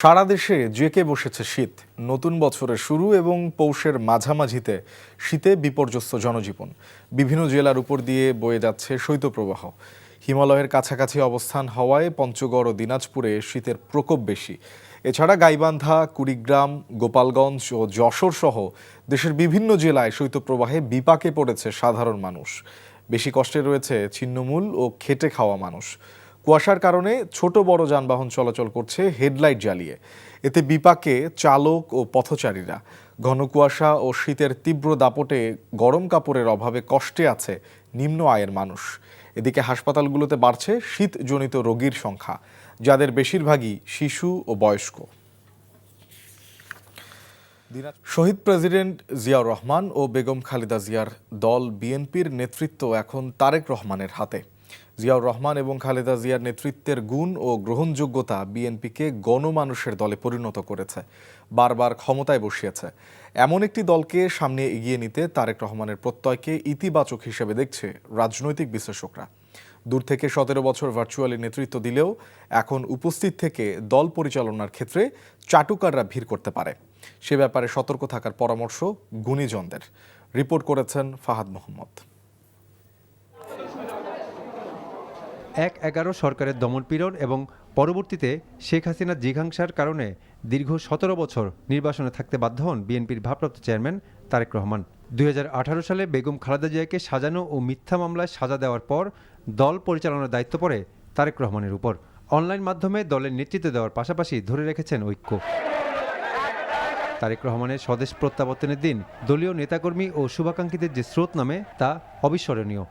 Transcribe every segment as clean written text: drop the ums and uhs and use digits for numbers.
সারা দেশে জেঁকে বসেছে শীত। নতুন বছরের শুরু এবং পৌষের মাঝামাঝিতে শীতে বিপর্যস্ত জনজীবন। বিভিন্ন জেলার উপর দিয়ে বয়ে যাচ্ছে শৈত্যপ্রবাহ। হিমালয়ের কাছাকাছি অবস্থান হওয়ায় পঞ্চগড় ও দিনাজপুরে শীতের প্রকোপ বেশি। এছাড়া গাইবান্ধা, কুড়িগ্রাম, গোপালগঞ্জ ও যশোর সহ দেশের বিভিন্ন জেলায় শৈত্যপ্রবাহে বিপাকে পড়েছে সাধারণ মানুষ। বেশি কষ্টে রয়েছে ছিন্নমূল ও খেটে খাওয়া মানুষ। কুয়াশার কারণে ছোট বড় যানবাহন চলাচল করছে হেডলাইট জ্বালিয়ে। এতে বিপাকে চালক ও পথচারীরা। ঘন কুয়াশা ও শীতের তীব্র দাপটে গরম কাপড়ের অভাবে কষ্টে আছে নিম্ন আয়ের মানুষ। এদিকে হাসপাতালগুলোতে বাড়ছে শীতজনিত রোগীর সংখ্যা, যাদের বেশিরভাগই শিশু ও বয়স্ক। শহীদ প্রেসিডেন্ট জিয়াউর রহমান ও বেগম খালেদা জিয়ার দল বিএনপির নেতৃত্ব এখন তারেক রহমানের হাতে। জিয়াউর রহমান এবং খালেদা জিয়ার নেতৃত্বের গুণ ও গ্রহণযোগ্যতা বিএনপিকে গণমানুষের দলে পরিণত করেছে, বারবার ক্ষমতায় বসিয়েছে। এমন একটি দলকে সামনে এগিয়ে নিতে তারেক রহমানের প্রত্যয়কে ইতিবাচক হিসেবে দেখছে রাজনৈতিক বিশ্লেষকরা। দূর থেকে 17 বছর ভার্চুয়ালি নেতৃত্ব দিলেও এখন উপস্থিত থেকে দল পরিচালনার ক্ষেত্রে চাটুকাররা ভিড় করতে পারে। সে ব্যাপারে সতর্ক থাকার পরামর্শ গুণীজনদের। রিপোর্ট করেছেন ফাহাদ মোহাম্মদ। ১/১১ সরকারের দমনপীড়ন এবং পরবর্তীতে শেখ হাসিনার জিঘাংসার কারণে দীর্ঘ ১৭ বছর নির্বাসনে থাকতে বাধ্য হন বিএনপির ভারপ্রাপ্ত চেয়ারম্যান তারেক রহমান। ২০১৮ সালে বেগম খালেদা জিয়াকে সাজানো ও মিথ্যা মামলায় সাজা দেওয়ার পর দল পরিচালনার দায়িত্ব পড়ে তারেক রহমানের উপর। অনলাইন মাধ্যমে দলের নেতৃত্ব দেওয়ার পাশাপাশি ধরে রেখেছেন ঐক্য। তারেক রহমানের স্বদেশ প্রত্যাবর্তনের দিন দলীয় নেতাকর্মী ও শুভাকাঙ্ক্ষীদের যে স্রোত নামে তা অবিস্মরণীয়।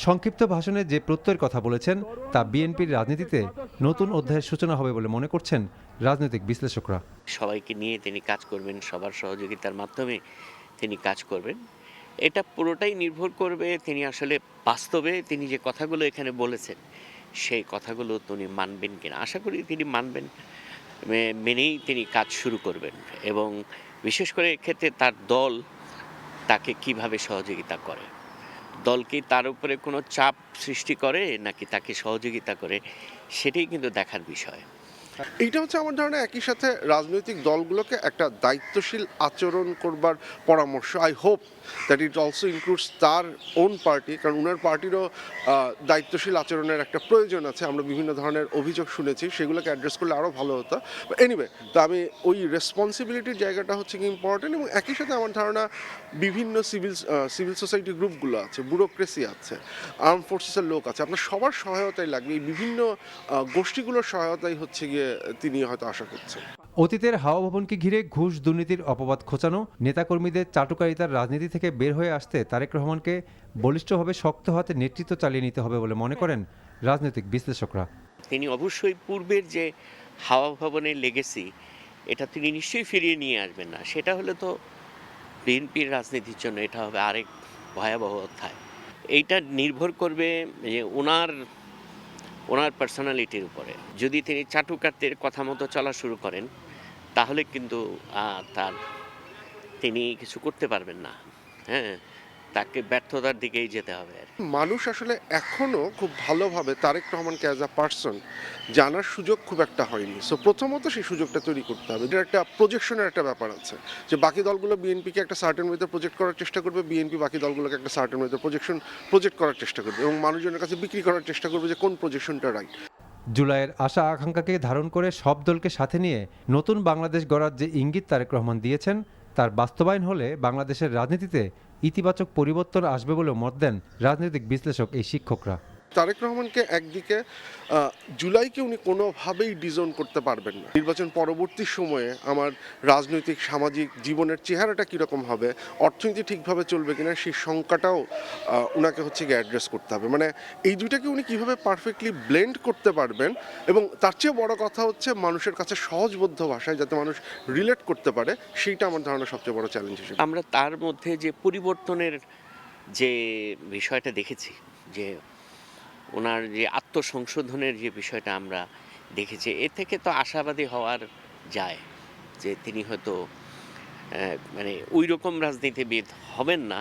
সংক্ষিপ্ত ভাষণে যে প্রত্যয়ের কথা বলেছেন তা বিএনপির রাজনীতিতে নতুন অধ্যায়ের সূচনা হবে বলে মনে করছেন রাজনৈতিক বিশ্লেষকরা। সবাইকে নিয়ে তিনি কাজ করবেন, সবার সহযোগিতার মাধ্যমে তিনি কাজ করবেন। এটা পুরোটাই নির্ভর করবে তিনি আসলে বাস্তবে তিনি যে কথাগুলো এখানে বলেছেন সেই কথাগুলো তিনি মানবেন কিনা। আশা করি তিনি মানবেন, মেনেই তিনি কাজ শুরু করবেন এবং বিশেষ করে এক্ষেত্রে তার দল তাকে কিভাবে সহযোগিতা করে। দল কি তার উপরে কোনো চাপ সৃষ্টি করে নাকি তাকে সহযোগিতা করে, সেটাই কিন্তু দেখার বিষয়। এইটা হচ্ছে আমার ধারণা একই সাথে রাজনৈতিক দলগুলোকে একটা দায়িত্বশীল আচরণ করবার পরামর্শ। I hope that it also includes তার ওন পার্টি, কারণ ওনার পার্টিরও দায়িত্বশীল আচরণের একটা প্রয়োজন আছে। আমরা বিভিন্ন ধরনের অভিযোগ শুনেছি, সেগুলোকে অ্যাড্রেস করলে আরও ভালো হতো। এনিওয়ে, তো আমি ওই রেসপন্সিবিলিটির জায়গাটা হচ্ছে কি ইম্পর্টেন্ট, এবং একই সাথে আমার ধারণা বিভিন্ন সিভিল সোসাইটি গ্রুপগুলো আছে, ব্যুরোক্রেসি আছে, আর্ম ফোর্সেসের লোক আছে, আপনার সবার সহায়তাই লাগবে। এই বিভিন্ন গোষ্ঠীগুলোর সহায়তাই হচ্ছে গিয়ে তিনি হয়তো আশা করছেন। অতীতের হাওয়া ভবনকে ঘিরে ঘুষ দুর্নীতির অপবাদ খোঁচানো, নেতাকর্মীদের চাটুকারিতার রাজনীতি থেকে বের হয়ে আসতে তারেক রহমানকে বলিষ্ঠভাবে শক্ত হাতে নেতৃত্ব চালিয়ে নিতে হবে বলে মনে করেন রাজনৈতিক বিশ্লেষকরা। তিনি অবশ্যই পূর্বের যে হাওয়া ভবনের লেগেসি এটা তিনি নিশ্চয়ই ফিরিয়ে নিয়ে আসবেন না। সেটা হলে তো বিএনপির রাজনীতির জন্য এটা হবে আরেক ভয়াবহ অধ্যায়। এইটা নির্ভর করবে যে ওনার পার্সোনালিটির উপরে। যদি তিনি চাটুকারদের কথা মতো চলা শুরু করেন তাহলে কিন্তু তিনি কিছু করতে পারবেন না। হ্যাঁ, তাকে ব্যর্থতার দিকেই যেতে হবে। মানুষ আসলে এখনো খুব ভালোভাবে তারেক রহমানকে অ্যাজ আ পার্সন জানার সুযোগ খুব একটা হয়নি। সো প্রথমত সেই সুযোগটা তৈরি করতে হবে। এটার একটা প্রজেকশনের একটা ব্যাপার আছে, যে বাকি দলগুলো বিএনপিকে একটা সার্টেন ওয়েতে প্রজেক্ট করার চেষ্টা করবে, বিএনপি বাকি দলগুলোকে একটা সার্টেন ওয়েতে প্রজেক্ট করার চেষ্টা করবে এবং মানুষজনের কাছে বিক্রি করার চেষ্টা করবে যে কোন প্রজেকশনটা রাইট। জুলাইয়ের আশা আকাঙ্ক্ষাকে ধারণ করে সব দলকে সাথে নিয়ে নতুন বাংলাদেশ গড়ার যে ইঙ্গিত তারেক রহমান দিয়েছেন তার বাস্তবায়ন হলে বাংলাদেশের রাজনীতিতে ইতিবাচক পরিবর্তন আসবে বলেও মত দেন রাজনৈতিক বিশ্লেষক এই শিক্ষকরা। তারেক রহমানকে একদিকে জুলাইকে উনি কোনোভাবেই ডিজোন করতে পারবেন না। নির্বাচন পরবর্তী সময়ে আমার রাজনৈতিক সামাজিক জীবনের চেহারাটা কীরকম হবে, অর্থনীতি ঠিকভাবে চলবে কিনা, সেই শঙ্কাটাও ওনাকে হচ্ছে গিয়ে অ্যাড্রেস করতে হবে। মানে এই দুইটাকে উনি কীভাবে পারফেক্টলি ব্লেন্ড করতে পারবেন, এবং তার চেয়ে বড় কথা হচ্ছে মানুষের কাছে সহজবোধ্য ভাষায় যাতে মানুষ রিলেট করতে পারে, সেইটা আমার ধারণা সবচেয়ে বড় চ্যালেঞ্জ হিসেবে। আমরা তার মধ্যে যে পরিবর্তনের যে বিষয়টা দেখেছি, যে ওনার যে আত্মসংশোধনের যে বিষয়টা আমরা দেখেছি, এ থেকে তো আশাবাদী হওয়ার যায় যে তিনি হয়তো মানে ওই রকম রাজনীতিবিদ হবেন না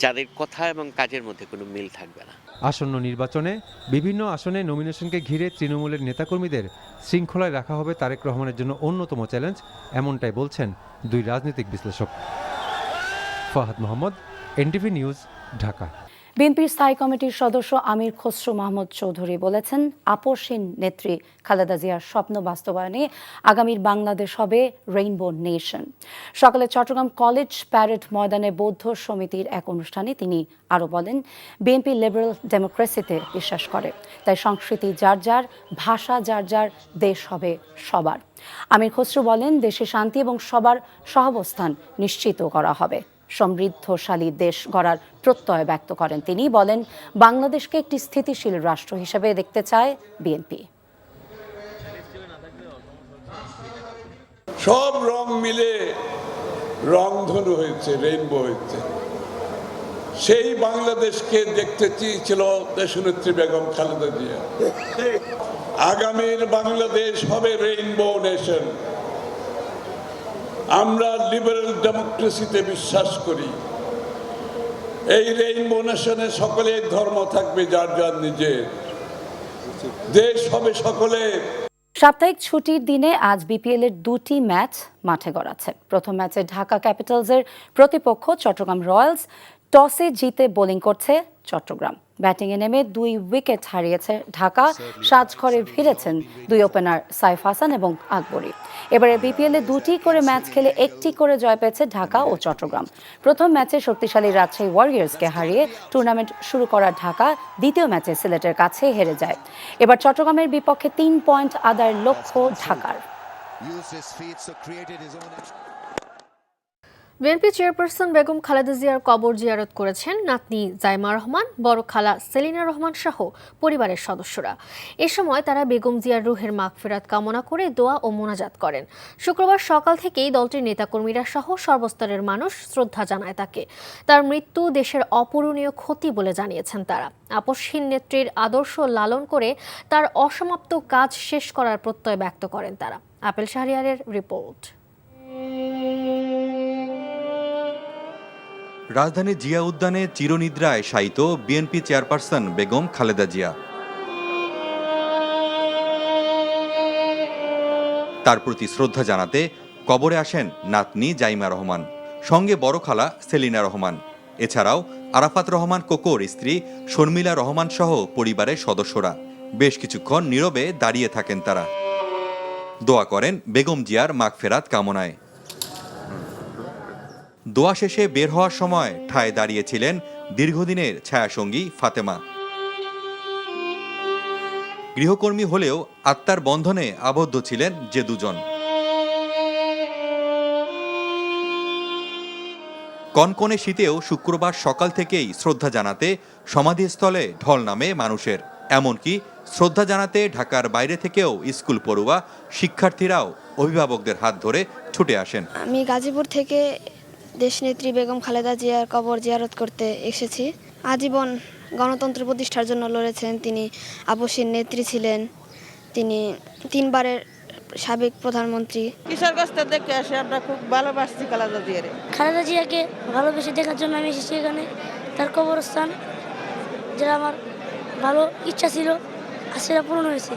যাদের কথা এবং কাজের মধ্যে কোনো মিল থাকবে না। আসন্ন নির্বাচনে বিভিন্ন আসনে নমিনেশনকে ঘিরে তৃণমূলের নেতাকর্মীদের শৃঙ্খলায় রাখা হবে তারেক রহমানের জন্য অন্যতম চ্যালেঞ্জ, এমনটাই বলছেন দুই রাজনৈতিক বিশ্লেষক। Fahad Mohammad, NTV news, Dhaka. বিএনপির স্থায়ী কমিটির সদস্য আমির খসরু মাহমুদ চৌধুরী বলেছেন, আপসহীন নেত্রী খালেদা জিয়ার স্বপ্ন বাস্তবায়নে আগামীর বাংলাদেশ হবে রেইনবো নেশন। সকালে চট্টগ্রাম কলেজ প্যারেড ময়দানে বৌদ্ধ সমিতির এক অনুষ্ঠানে তিনি আরও বলেন, বিএনপি লিবারেল ডেমোক্রেসিতে বিশ্বাস করে, তাই সংস্কৃতি যার যার, ভাষা যার যার, দেশ হবে সবার। আমির খসরু বলেন, দেশে শান্তি এবং সবার সহাবস্থান নিশ্চিত করা হবে। সমৃদ্ধশালী দেশ গড়ার প্রত্যয় ব্যক্ত করেন তিনি। বলেন, বাংলাদেশকে একটি স্থিতিশীল রাষ্ট্র হিসেবে দেখতে চায় বিএনপি। সব রং মিলে রংধনু হয়েছে, রেইনবো হয়েছে। সেই বাংলাদেশকে দেখতে চেয়েছিল দেশনেত্রী বেগম খালেদা জিয়া। আগামীর বাংলাদেশ হবে রেইনবো নেশন। আমরা লিবারেল ডেমোক্রেসিতে বিশ্বাস করি। এই রেইনবো নেশনে সকলের ধর্ম থাকবে যার যার নিজের, দেশ হবে সকলের। সাপ্তাহিক ছুটির দিনে আজ বিপিএল এর দুটি ম্যাচ মাঠে গড়াচ্ছে। প্রথম ম্যাচে ঢাকা ক্যাপিটালসের প্রতিপক্ষ চট্টগ্রাম রয়্যালস। টসে জিতে বোলিং করছে চট্টগ্রাম। ব্যাটিংয়ে নেমে 2 উইকেট হারিয়েছে ঢাকা। সাজঘরে ফিরেছেন 2 ওপেনার সাইফ হাসান এবং আকবরী। এবারে বিপিএলে 2টি করে ম্যাচ খেলে 1টি করে জয় পেয়েছে ঢাকা ও চট্টগ্রাম। প্রথম ম্যাচে শক্তিশালী রাজশাহী ওয়ারিয়র্সকে হারিয়ে টুর্নামেন্ট শুরু করা ঢাকা দ্বিতীয় ম্যাচে সিলেটের কাছে হেরে যায়। এবার চট্টগ্রামের বিপক্ষে 3 পয়েন্ট আদায়ের লক্ষ্য ঢাকার। বিএনপি চেয়ারপারসন বেগম খালেদা জিয়ার কবর জিয়ারত করেছেন নাতনি জাইমা রহমান, বড় খালা সেলিনা রহমান সহ পরিবারের সদস্যরা। এ সময় তারা বেগম জিয়ার রুহের মাগফিরাত কামনা করে দোয়া ও মোনাজাত করেন। শুক্রবার সকাল থেকেই দলটির নেতাকর্মীরা সহ সর্বস্তরের মানুষ শ্রদ্ধা জানায় তাকে। তার মৃত্যু দেশের অপূরণীয় ক্ষতি বলে জানিয়েছেন তারা। আপসহীন নেত্রীর আদর্শ লালন করে তার অসমাপ্ত কাজ শেষ করার প্রত্যয় ব্যক্ত করেন তারা। আপেল শাহরিয়ারের রিপোর্ট। রাজধানীর জিয়া উদ্যানে চিরনিদ্রায় শায়িত বিএনপি চেয়ারপারসন বেগম খালেদা জিয়া। তার প্রতি শ্রদ্ধা জানাতে কবরে আসেন নাতনি জাইমা রহমান, সঙ্গে বড় খালা সেলিনা রহমান, এছাড়াও আরাফাত রহমান কোকোর স্ত্রী শর্মিলা রহমান সহ পরিবারের সদস্যরা। বেশ কিছুক্ষণ নীরবে দাঁড়িয়ে থাকেন তারা। দোয়া করেন বেগম জিয়ার মাগফেরাত কামনায়। দোয়া শেষে বের হওয়ার সময় ঠায় দাঁড়িয়েছিলেন দীর্ঘদিনের ছায়াসঙ্গী ফাতেমা। গৃহকর্মী হলেও আত্মার বন্ধনে আবদ্ধ ছিলেন যে দুজন। কনকনে শীতেও শুক্রবার সকাল থেকেই শ্রদ্ধা জানাতে সমাধিস্থলে ঢল নামে মানুষের। এমনকি শ্রদ্ধা জানাতে ঢাকার বাইরে থেকেও স্কুল পড়ুয়া শিক্ষার্থীরাও অভিভাবকদের হাত ধরে ছুটে আসেন। আমি গাজীপুর থেকে দেশনেত্রী বেগম খালেদা জিয়ার কবর জিয়ারত করতে এসেছি। আজীবন গণতন্ত্র প্রতিষ্ঠার জন্য লড়েছেন তিনি। আপসহীন নেত্রী ছিলেন তিনি। 3 বারের সাবেক প্রধানমন্ত্রী। কিশোরগঞ্জ দেখে আসে, আমরা খুব ভালোবাসছি খালেদা জিয়ারে। খালেদা জিয়াকে ভালোবেসে দেখার জন্য আমি এসেছি এখানে। তার কবরস্থান যেটা আমার ভালো ইচ্ছা ছিল আর সেটা পূরণ হয়েছে।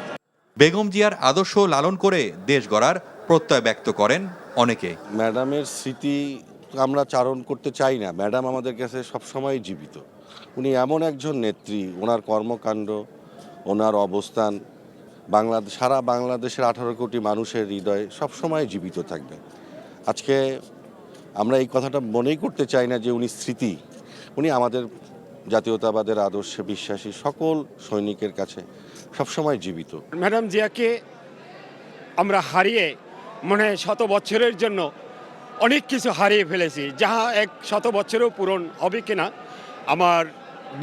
বেগম জিয়ার আদর্শ লালন করে দেশ গড়ার প্রত্যয় ব্যক্ত করেন অনেকে। ম্যাডামের স্মৃতি আমরা চারণ করতে চাই না। ম্যাডাম আমাদের কাছে সবসময় জীবিত। উনি এমন একজন নেত্রী, ওনার কর্মকাণ্ড, ওনার অবস্থান সারা বাংলাদেশের 18 কোটি মানুষের হৃদয়ে সবসময় জীবিত থাকবে। আজকে আমরা এই কথাটা মনেই করতে চাই না যে উনি স্মৃতি। উনি আমাদের জাতীয়তাবাদের আদর্শে বিশ্বাসী সকল সৈনিকের কাছে সবসময় জীবিত। ম্যাডাম জিয়াকে আমরা হারিয়ে মনে 100 বছরের জন্য অনেক কিছু হারিয়ে ফেলেছি, যাহা 100 বছরেও পূরণ হবে কিনা আমার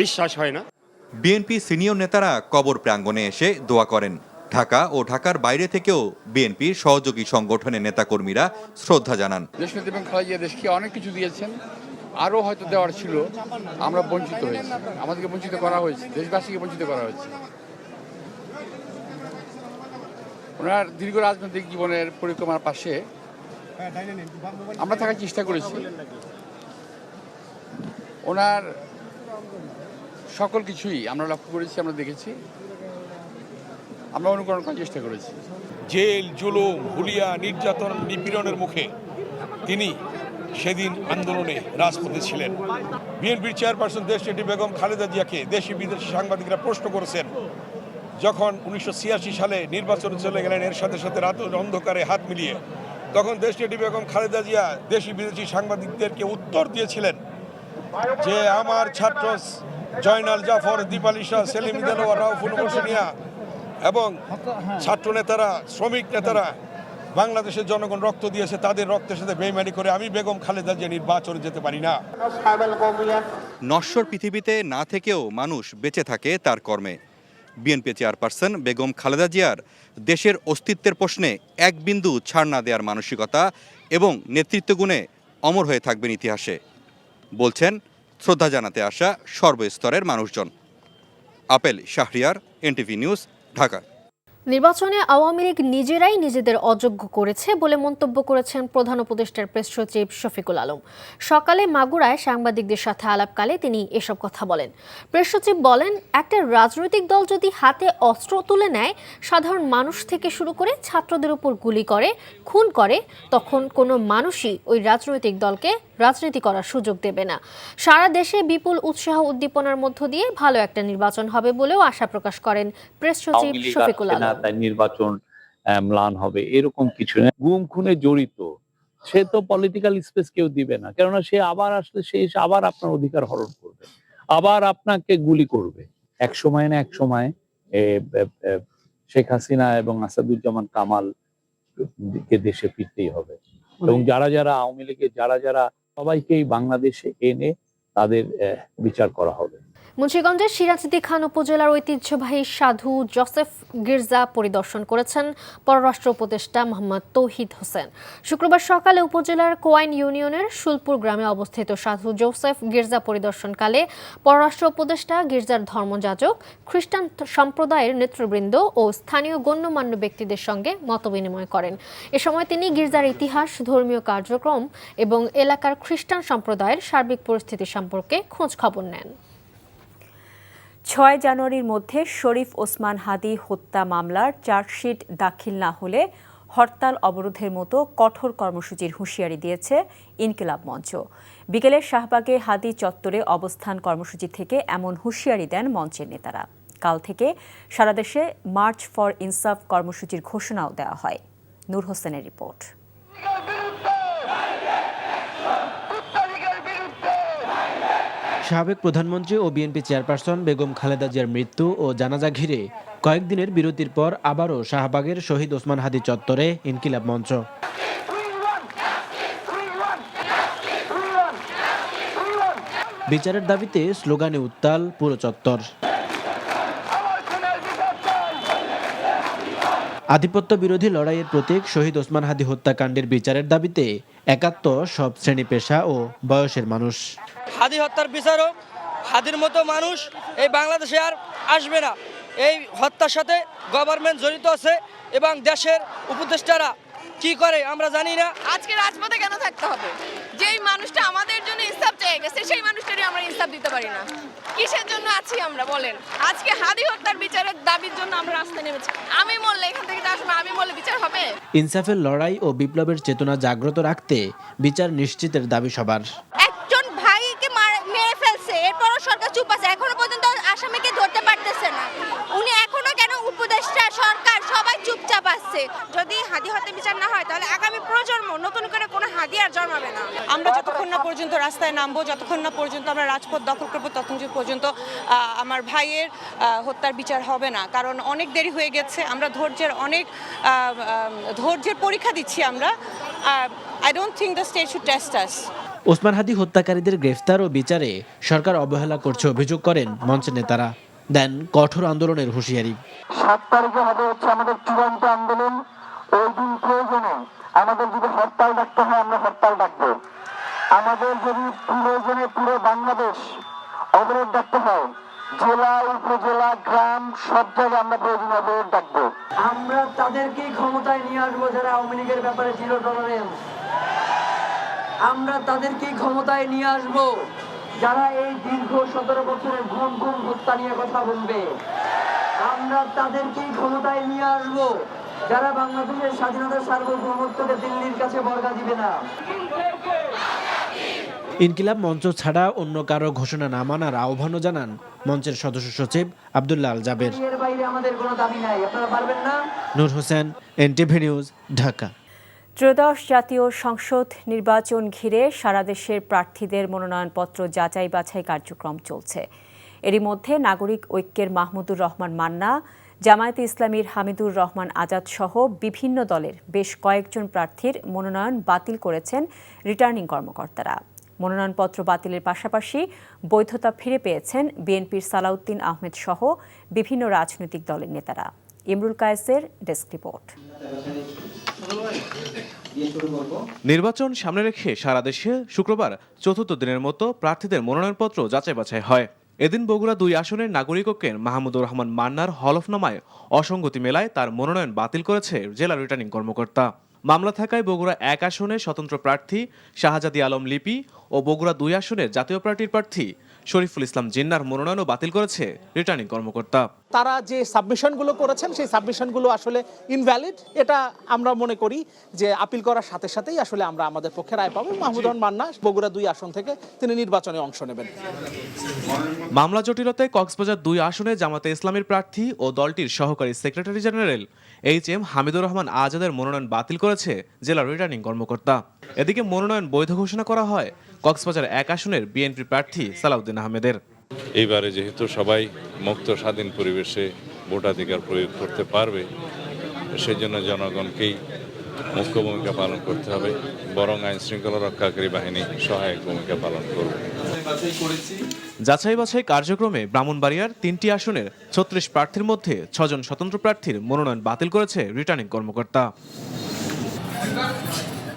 বিশ্বাস হয় না। বিএনপি সিনিয়র নেতারা কবর প্রাঙ্গণে এসে দোয়া করেন। ঢাকা ও ঢাকার বাইরে থেকেও বিএনপির সহযোগী সংগঠনের নেতাকর্মীরা শ্রদ্ধা জানান। দেশনেত্রী বেগম খালেদা জিয়া দেশকে অনেক কিছু দিয়েছেন, আরও হয়তো দেওয়ার ছিল, আমরা বঞ্চিত হয়েছি, আমাদেরকে বঞ্চিত করা হয়েছে, দেশবাসীকে বঞ্চিত করা হয়েছে। ওনার দীর্ঘ রাজনৈতিক জীবনের পরিক্রমার পাশে আমরা থাকার চেষ্টা করেছি। ওনার সকল কিছুই আমরা লক্ষ্য করেছি, আমরা দেখেছি, আমরা অনুকরণ করার চেষ্টা করেছি। জেল, জুলুম, হুলিয়া, নির্যাতন, নিপীড়নের মুখে তিনি সেদিন আন্দোলনে রাজপথে ছিলেন। বিএনপির চেয়ারপারসন দেশনেত্রী বেগম খালেদা জিয়াকে দেশি বিদেশি সাংবাদিকরা প্রশ্ন করেছেন, যখন 1986 সালে নির্বাচনে চলে গেলেন এর সাথে সাথে রাতের অন্ধকারে হাত মিলিয়ে, তখন দেশনেত্রী বেগম খালেদা জিয়া দেশি বিদেশি সাংবাদিকদেরকে উত্তর দিয়েছিলেন যে আমার ছাত্র জয়নাল জাফর, দীপালি শাহ, সেলিম দেলোয়ার, রাউফুল হোসেনিয়া এবং ছাত্র নেতারা, শ্রমিক নেতারা বাংলাদেশের জনগণ রক্ত দিয়েছে, তাদের রক্তের সাথে বেইমানি করে আমি বেগম খালেদা জিয়া নির্বাচনে যেতে পারি না। নশ্বর পৃথিবীতে না থেকেও মানুষ বেঁচে থাকে তার কর্মে। বিএনপি চেয়ারপারসন বেগম খালেদা জিয়ার দেশের অস্তিত্বের প্রশ্নে এক বিন্দু ছাড় না দেওয়ার মানসিকতা এবং নেতৃত্বগুণে অমর হয়ে থাকবেন ইতিহাসে, বলছেন শ্রদ্ধা জানাতে আসা সর্বস্তরের মানুষজন। Apple Shahriar, NTV news, Dhaka. নির্বাচনে আওয়ামী লীগ নিজেরাই নিজেদের অযোগ্য করেছে বলে মন্তব্য করেছেন প্রধান উপদেষ্টার প্রেস সচিব শফিকুল আলম। সকালে মাগুরায় সাংবাদিকদের সাথে আলাপকালে তিনি এসব কথা বলেন। প্রেস সচিব বলেন, একটা রাজনৈতিক দল যদি হাতে অস্ত্র তুলে নেয়, সাধারণ মানুষ থেকে শুরু করে ছাত্রদের উপর গুলি করে, খুন করে, তখন কোনো মানুষই ওই রাজনৈতিক দলকে রাজনীতি করার সুযোগ দেবে না। সারা দেশে বিপুল উৎসাহ উদ্দীপনার মধ্য দিয়ে ভালো একটা নির্বাচন হবে বলেও আশা প্রকাশ করেন প্রেস সচিব শফিকুল আলম। তাই নির্বাচন ম্লান হবে এরকম কিছু না। গুম খুনে জড়িত সে তো পলিটিক্যাল স্পেস কেউ দিবে না, কেননা সে আবার আসলে সে আবার আপনার অধিকার হরণ করবে, আবার আপনাকে গুলি করবে। এক সময় না এক সময় শেখ হাসিনা এবং আসাদুজ্জামান কামাল কে দেশে ফিরতেই হবে, এবং যারা যারা আওয়ামী লীগের যারা সবাইকেই বাংলাদেশে এনে তাদের বিচার করা হবে। মুন্সিগঞ্জের সিরাজদি খান উপজেলার ঐতিহ্যবাহী সাধু জোসেফ গির্জা পরিদর্শন করেছেন পররাষ্ট্র উপদেষ্টা মোহাম্মদ তৌহিদ হোসেন। শুক্রবার সকালে উপজেলার কোয়াইন ইউনিয়নের শুলপুর গ্রামে অবস্থিত সাধু জোসেফ গির্জা পরিদর্শনকালে পররাষ্ট্র উপদেষ্টা গির্জার ধর্মযাজক, খ্রিস্টান সম্প্রদায়ের নেতৃবৃন্দ ও স্থানীয় গণ্যমান্য ব্যক্তিদের সঙ্গে মতবিনিময় করেন। এ সময় তিনি গির্জার ইতিহাস, ধর্মীয় কার্যক্রম এবং এলাকার খ্রিস্টান সম্প্রদায়ের সার্বিক পরিস্থিতি সম্পর্কে খোঁজ খবর নেন। 6 জানুয়ারির মধ্যে শরীফ ওসমান হাদি হত্যা মামলার চার্জশিট দাখিল না হলে হরতাল অবরোধের মতো কঠোর কর্মসূচির হুঁশিয়ারি দিয়েছে ইনকিলাব মঞ্চ। বিকেলে শাহবাগে হাদি চত্বরে অবস্থান কর্মসূচি থেকে এমন হুঁশিয়ারি দেন মঞ্চের নেতারা। কাল থেকে সারা দেশে মার্চ ফর ইনসাফ কর্মসূচির ঘোষণাও দেওয়া হয়। নূর হোসেনের রিপোর্ট। সাবেক প্রধানমন্ত্রী ও বিএনপি চেয়ারপারসন বেগম খালেদা জিয়ার মৃত্যু ও জানাজা ঘিরে কয়েকদিনের বিরতির পর আবারও শাহবাগের শহীদ ওসমান হাদি চত্বরে ইনকিলাব মঞ্চ। বিচারের দাবিতে স্লোগানে উত্তাল পুরো চত্বর। আধিপত্য বিরোধী লড়াইয়ের প্রতীক শহীদ ওসমান হাদি হত্যাকাণ্ডের বিচারের দাবিতে একাত্ম সব শ্রেণী পেশা ও বয়সের মানুষ। হাদি হত্যার বিচার হোক, হাদির মতো মানুষ এই বাংলাদেশে আর আসবে না। এই হত্যার সাথে গভর্নমেন্ট জড়িত আছে এবং দেশের উপদেষ্টারা কি করে আমরা জানি না। আজকে রাজপথে কেন থাকতে হবে? যেই মানুষটা আমাদের জন্য ইনসাফ চেয়ে গেছে সেই মানুষটারই আমরা ইনসাফ দিতে পারি না। কিসের জন্য আছি আমরা বলেন? আজকে হাদি হত্যার বিচারের দাবির জন্য আমরা রাস্তায় নেমেছি। আমি মরলে এখান থেকে আসবে, আমি মরলে বিচার হবে। ইনসাফের লড়াই ও বিপ্লবের চেতনা জাগ্রত রাখতে বিচার নিশ্চিতের দাবি সবার। একজন ভাইকে মেরে ফেলছে, এরপরও সরকার চুপ আছে, এখনো পর্যন্ত আসামিকে ধরতে পারতেছে না। উনি এখনো কেন উপদেষ্টা, সরকার সবাই চুপচাপ আছে? যদি হাদি হত্যা বিচার না হয় তাহলে আগামী প্রজন্ম নতুন করে কোনো হাদি আর জন্মাবে না। আমরা যতক্ষণ না পর্যন্ত রাস্তায় নামবো, যতক্ষণ না পর্যন্ত আমরা রাজপথ দখল করবো, ততক্ষণ পর্যন্ত আমার ভাইয়ের হত্যার বিচার হবে না। কারণ অনেক দেরি হয়ে গেছে, আমরা ধৈর্যের পরীক্ষা দিচ্ছি আমরা। I don't think the state should test us. Osman হাদি হত্যাকারীদের গ্রেফতার ও বিচারে সরকার অবহেলা করছে অভিযোগ করেন মঞ্চের নেতারা, দেন কঠোর আন্দোলনের হুঁশিয়ারি। 7 তারিখে হবে আমাদের চূড়ান্ত আন্দোলন। ওই দিন প্রয়োজনে আমাদের যদি হরতাল ডাকতে হয় আমরা হরতাল ডাকবো। আমাদের যদি প্রয়োজনে পুরো বাংলাদেশ অবরোধ ডাকতে হয়, জেলা, উপজেলা, গ্রাম সব জায়গায় আমরা প্রয়োজনে অবরোধ ডাকবো। আমরা তাদেরকেই ক্ষমতায় নিয়ে আসবো যারা আওয়ামী লীগের ব্যাপারে জিরো টলারেন্স। আমরা তাদেরকেই ক্ষমতায় নিয়ে আসবো যারা এই দীর্ঘ 17 বছরের গুম হত্যা নিয়ে কথা বলবে, আমরা তাদেরকেই ক্ষমতায় নিয়ে আসবো যারা বাংলাদেশের স্বাধীনতার সার্বভৌমত্বকে দিল্লির কাছে বর্গা দিবে না। ইনকিলাব মঞ্চ ছাড়া অন্য কারো ঘোষণা না মানার আহ্বানও জানান মঞ্চের সদস্য সচিব আব্দুল্লাহ আল জাবের। এর বাইরে আমাদের কোনো দাবি নাই, আপনারা পারবেন না। নূর হোসেন, এনটিভি নিউজ, ঢাকা। ত্রয়োদশ জাতীয় সংসদ নির্বাচন ঘিরে সারা দেশের প্রার্থীদের মনোনয়নপত্র যাচাই বাছাই কার্যক্রম চলছে। এরই মধ্যে নাগরিক ঐক্যের মাহমুদুর রহমান মান্না, জামায়াতে ইসলামীর হামিদুর রহমান আজাদ সহ বিভিন্ন দলের বেশ কয়েকজন প্রার্থীর মনোনয়ন বাতিল করেছেন রিটার্নিং কর্মকর্তারা। মনোনয়নপত্র বাতিলের পাশাপাশি বৈধতা ফিরে পেয়েছেন বিএনপির সালাউদ্দিন আহমেদ সহ বিভিন্ন রাজনৈতিক দলের নেতারা। ইমরুল কায়েসের ডেস্ক রিপোর্ট। নির্বাচন সামনে রেখে সারা দেশে শুক্রবার চতুর্থ দিনের মতো প্রার্থীদের মনোনয়নপত্র যাচাই বাছাই হয়। এদিন বগুড়া 2 আসনের নাগরিক ঐক্যের মাহমুদুর রহমান মান্নার হলফনামায় অসঙ্গতি মেলায় তার মনোনয়ন বাতিল করেছে জেলা রিটার্নিং কর্মকর্তা। মামলা থাকায় বগুড়া 1 আসনে স্বতন্ত্র প্রার্থী শাহজাদি আলম লিপি ও বগুড়া 2 আসনের জাতীয় পার্টির প্রার্থী শরীফুল ইসলাম জিন্নার মনোনয়নও বাতিল করেছে রিটার্নিং কর্মকর্তা। তারা যে সাবমিশনগুলো করেছেন সেই সাবমিশনগুলো আসলে ইনভ্যালিড, এটা আমরা মনে করি যে আপিল করার সাথে সাথেই আসলে আমরা আমাদের পক্ষে রায় পাবো। মাহমুদুর রহমান মান্না বগুড়া 2 আসন থেকে তিনি নির্বাচনে অংশ নেবেন। মামলা জটিলতায় কক্সবাজার 2 আসনে জামাতে ইসলামীর প্রার্থী ও দলটির সহকারী secretary general HM Hamidur Rahman আজাদের মনোনয়ন বাতিল করেছে জেলা রিটার্নিং কর্মকর্তা। এদিকে মনোনয়ন বৈধ ঘোষণা করা হয় কক্সবাজার 1 আসনের বিএনপি প্রার্থী সালাউদ্দিন আহমেদের। এইবারে যেহেতু সবাই মুক্ত স্বাধীন পরিবেশে ভোটাধিকার প্রয়োগ করতে পারবে, সেই জন্য জনগণকেই মুখ্য ভূমিকা পালন করতে হবে, বরং আইন শৃঙ্খলা রক্ষাকারী বাহিনী সহায়ক ভূমিকা পালন করবে। যাচাই বাছাই কার্যক্রমে ব্রাহ্মণবাড়িয়ার 3টি আসনের 36 প্রার্থীর মধ্যে 6 জন স্বতন্ত্র প্রার্থীর মনোনয়ন বাতিল করেছে রিটার্নিং কর্মকর্তা।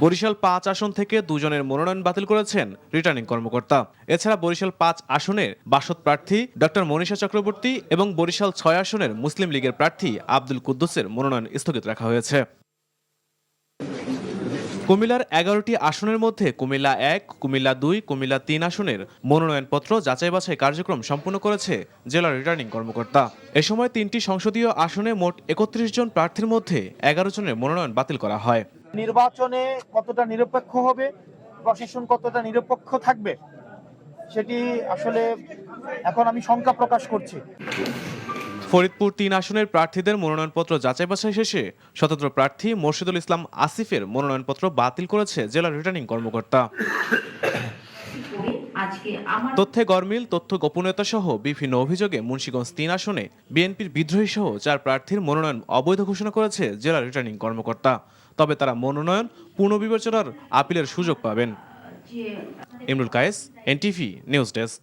বরিশাল 5 আসন থেকে 2 জনের মনোনয়ন বাতিল করেছেন রিটার্নিং কর্মকর্তা। এছাড়া বরিশাল 5 আসনের বাসদ প্রার্থী ডক্টর মনীষা চক্রবর্তী এবং বরিশাল 6 আসনের মুসলিম লীগের প্রার্থী আব্দুল কুদ্দুসের মনোনয়ন স্থগিত রাখা হয়েছে। কুমিল্লার 11টি আসনের মধ্যে কুমিল্লা 1, কুমিল্লা 2, কুমিল্লা 3 আসনের মনোনয়নপত্র যাচাই বাছাই কার্যক্রম সম্পন্ন করেছে জেলা রিটার্নিং কর্মকর্তা। এ সময় 3টি সংসদীয় আসনে মোট 31 জন প্রার্থীর মধ্যে 11 জনের মনোনয়ন বাতিল করা হয়। নির্বাচনে কতটা নিরপেক্ষ হবে, প্রশাসন কতটা নিরপেক্ষ থাকবে, সেটি আসলে এখন আমি শঙ্কা প্রকাশ করছি। ফরিদপুর 3 আসনের প্রার্থীদের মনোনয়নপত্র যাচাই বাছাই শেষে স্বতন্ত্র প্রার্থী মোর্শেদুল ইসলাম আসিফের মনোনয়নপত্র বাতিল করেছে জেলা রিটার্নিং কর্মকর্তা। তথ্যে গরমিল, তথ্য গোপনীয়তা সহ বিভিন্ন অভিযোগে মুন্সিগঞ্জ 3 আসনে বিএনপির বিদ্রোহী সহ 4 প্রার্থীর মনোনয়ন অবৈধ ঘোষণা করেছে জেলা রিটার্নিং কর্মকর্তা। তবে তারা মনোনয়ন পুনর্বিবেচনার আপিলের সুযোগ পাবেন। Imrul Kayes, NTV news desk.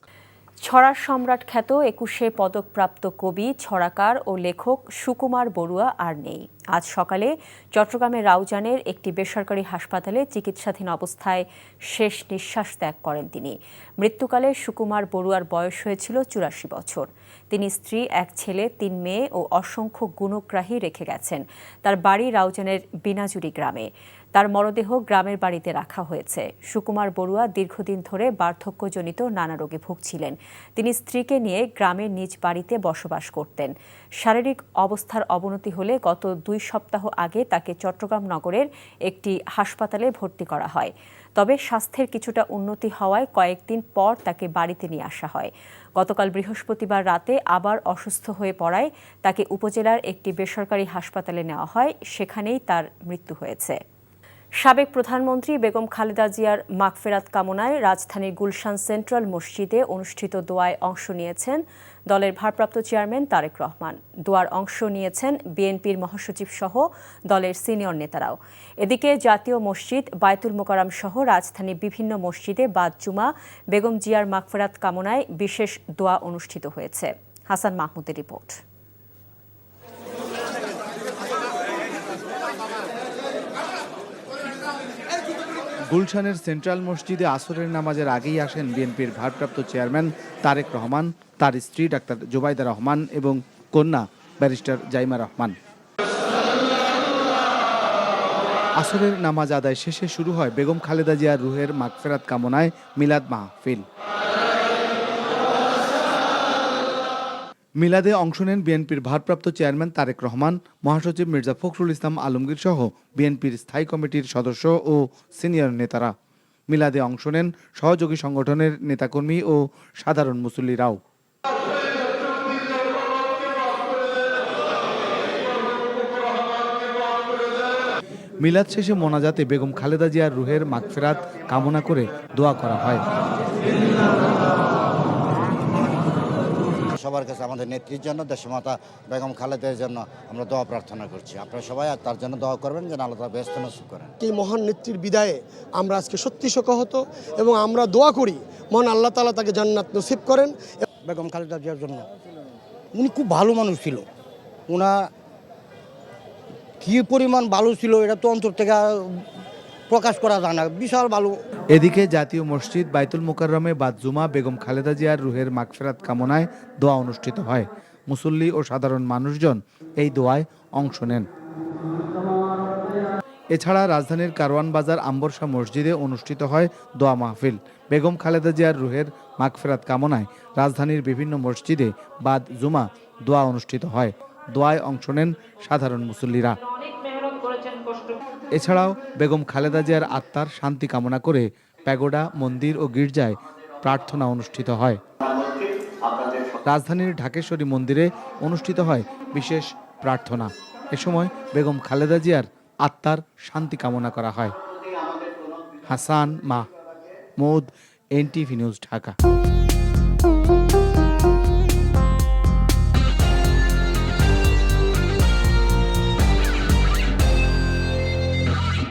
ছড়ার সম্রাট খ্যাত 21শে পদকপ্রাপ্ত কবি, ছড়াকার ও লেখক সুকুমার বড়ুয়া আর নেই। আজ সকালে চট্টগ্রামের রাউজানের একটি বেসরকারি হাসপাতালে চিকিৎসাধীন অবস্থায় শেষ নিঃশ্বাস ত্যাগ করেন তিনি। মৃত্যুকালে সুকুমার বড়ুয়ার বয়স হয়েছিল 84 বছর। তিনি স্ত্রী, 1 ছেলে, 3 মেয়ে ও অসংখ্য গুণগ্রাহী রেখে গেছেন। তার বাড়ি রাউজানের বিনাজুরি গ্রামে। তার মরদেহ গ্রামের বাড়িতে রাখা হয়েছে। সুকুমার বড়ুয়া দীর্ঘদিন ধরে বার্ধক্যজনিত নানা রোগে ভুগছিলেন। তিনি স্ত্রীকে নিয়ে গ্রামের নিজ বাড়িতে বসবাস করতেন। শারীরিক অবস্থার অবনতি হলে গত 2 সপ্তাহ আগে তাকে চট্টগ্রাম নগরের একটি হাসপাতালে ভর্তি করা হয়। তবে স্বাস্থ্যের কিছুটা উন্নতি হওয়ায় কয়েকদিন পর তাকে বাড়িতে নিয়ে আসা হয়। গতকাল বৃহস্পতিবার রাতে আবার অসুস্থ হয়ে পড়ায় তাকে উপজেলার একটি বেসরকারি হাসপাতালে নেওয়া হয়। সেখানেই তার মৃত্যু হয়েছে। সাবেক প্রধানমন্ত্রী বেগম খালেদা জিয়ার মাগফিরাত কামনায় রাজধানীর গুলশান সেন্ট্রাল মসজিদে অনুষ্ঠিত দোয়ায় অংশ নিয়েছেন দলের ভারপ্রাপ্ত চেয়ারম্যান তারেক রহমান। দোয়ার অংশ নিয়েছেন বিএনপির মহাসচিব সহ দলের সিনিয়র নেতারাও। এদিকে জাতীয় মসজিদ, বায়তুল মোকাররম সহ রাজধানীর বিভিন্ন মসজিদে বাদ জুমা বেগম জিয়ার মাগফিরাত কামনায় বিশেষ দোয়া অনুষ্ঠিত হয়েছে। হাসান মাহমুদের রিপোর্ট। গুলশানের সেন্ট্রাল মসজিদে আসরের নামাজের আগেই আসেন বিএনপির ভারপ্রাপ্ত চেয়ারম্যান তারেক রহমান, তার স্ত্রী ডাক্তার জোবাইদা রহমান এবং কন্যা ব্যারিস্টার জাইমা রহমান। আসরের নামাজ আদায় শেষে শুরু হয় বেগম খালেদা জিয়ার রুহের মাগফিরাত কামনায় মিলাদ মাহফিল। মিলাদে অংশ নেন বিএনপির ভারপ্রাপ্ত চেয়ারম্যান তারেক রহমান, মহাসচিব মির্জা ফখরুল ইসলাম আলমগীর সহ বিএনপির স্থায়ী কমিটির সদস্য ও সিনিয়র নেতারা। মিলাদে অংশ নেন সহযোগী সংগঠনের নেতাকর্মী ও সাধারণ মুসল্লিরাও। মিলাদ শেষে মোনাজাতে বেগম খালেদা জিয়ার রুহের মাগফিরাত কামনা করে দোয়া করা হয়। সবার কাছে আমাদের নেত্রীর জন্য, দেশমাতা বেগম খালেদার জন্য আমরা দোয়া প্রার্থনা করছি। আপনারা সবাই তার জন্য দোয়া করবেন যেন আল্লাহ তাআলা বেহেশত নসিব করেন। এই মহান নেত্রীর বিদায়ে আমরা আজকে সত্যি শোকাহত এবং আমরা দোয়া করি মহান আল্লাহ তাআলা তাকে জান্নাত নসিব করেন। বেগম খালেদা জিয়ার জন্য উনি খুব ভালো মানুষ ছিল, ওনা কি পরিমাণ ভালো ছিল এটা তো অন্তর থেকে প্রকাশ করা যায় না, বিশাল ভালো। এদিকে জাতীয় মসজিদ বাইতুল মোকাররমে বাদ জুমা বেগম খালেদা জিয়ার রুহের মাগফিরাত কামনায় দোয়া অনুষ্ঠিত হয়। মুসল্লি ও সাধারণ মানুষজন এই দোয়ায় অংশ নেন। এছাড়া রাজধানীর কারওয়ান বাজার আম্বরশা মসজিদে অনুষ্ঠিত হয় দোয়া মাহফিল। বেগম খালেদা জিয়ার রুহের মাগফিরাত কামনায় রাজধানীর বিভিন্ন মসজিদে বাদ জুমা দোয়া অনুষ্ঠিত হয়। দোয়ায় অংশ নেন সাধারণ মুসল্লিরা। এছাড়াও বেগম খালেদা জিয়ার আত্মার শান্তি কামনা করে প্যাগোডা, মন্দির ও গির্জায় প্রার্থনা অনুষ্ঠিত হয়। রাজধানীর ঢাকেশ্বরী মন্দিরে অনুষ্ঠিত হয় বিশেষ প্রার্থনা। এ সময় বেগম খালেদা জিয়ার আত্মার শান্তি কামনা করা হয়। Hasan Mahmud, NTV news, Dhaka.